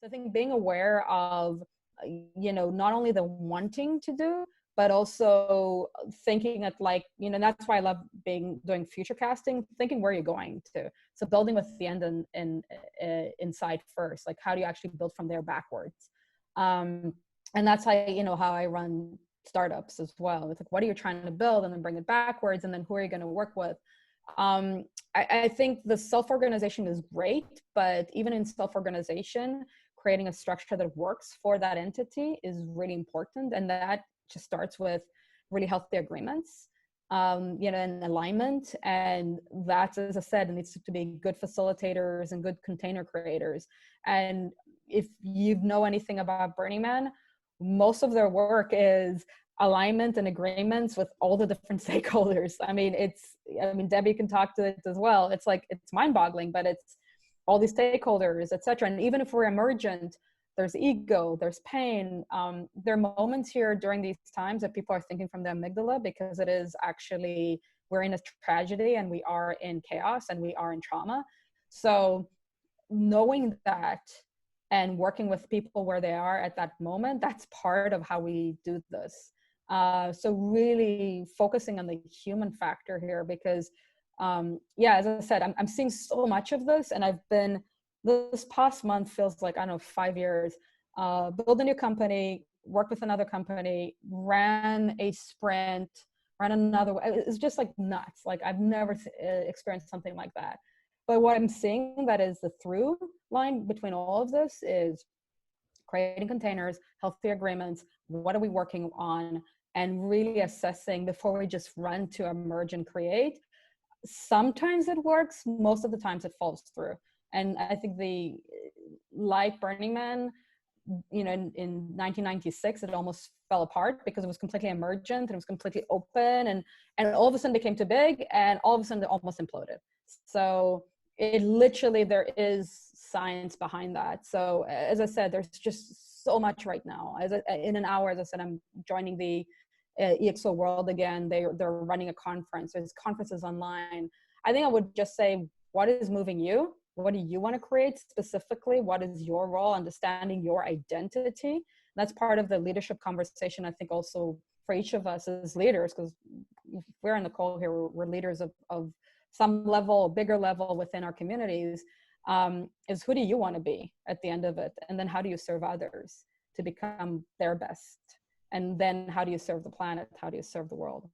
So I think being aware of, not only the wanting to do, but also thinking at like, that's why I love doing future casting, thinking where you're going to. So building with the end in sight first, like how do you actually build from there backwards? And that's how I run startups as well. It's like, what are you trying to build, and then bring it backwards, and then who are you going to work with? I think the self-organization is great, but even in self-organization, creating a structure that works for that entity is really important. And that just starts with really healthy agreements, and alignment. And that, as I said, it needs to be good facilitators and good container creators. And if you know anything about Burning Man, most of their work is alignment and agreements with all the different stakeholders. I mean, Debbie can talk to it as well. It's like, it's mind-boggling, but it's all these stakeholders, etc. And even if we're emergent, there's ego, there's pain. There are moments here during these times that people are thinking from the amygdala, because it is actually, we're in a tragedy and we are in chaos and we are in trauma. So knowing that and working with people where they are at that moment, that's part of how we do this. So really focusing on the human factor here, because as I said, I'm seeing so much of this, and I've been, this past month feels like, I don't know, 5 years, build a new company, work with another company, ran a sprint, ran another, it's just like nuts. Like I've never experienced something like that. But what I'm seeing that is the through line between all of this is creating containers, healthy agreements, what are we working on, and really assessing before we just run to emerge and create. Sometimes it works, most of the times it falls through. And I think like Burning Man, in 1996, it almost fell apart because it was completely emergent and it was completely open, and all of a sudden became too big, and all of a sudden it almost imploded. So it literally, there is science behind that. So as I said, there's just so much right now. In an hour, as I said, I'm joining the EXO World again. They're running a conference. There's conferences online. I think I would just say, what is moving you? What do you want to create specifically? What is your role? Understanding your identity. That's part of the leadership conversation, I think, also for each of us as leaders, because if we're in the call here, we're leaders of some level, bigger level within our communities, is who do you want to be at the end of it? And then how do you serve others to become their best? And then how do you serve the planet? How do you serve the world?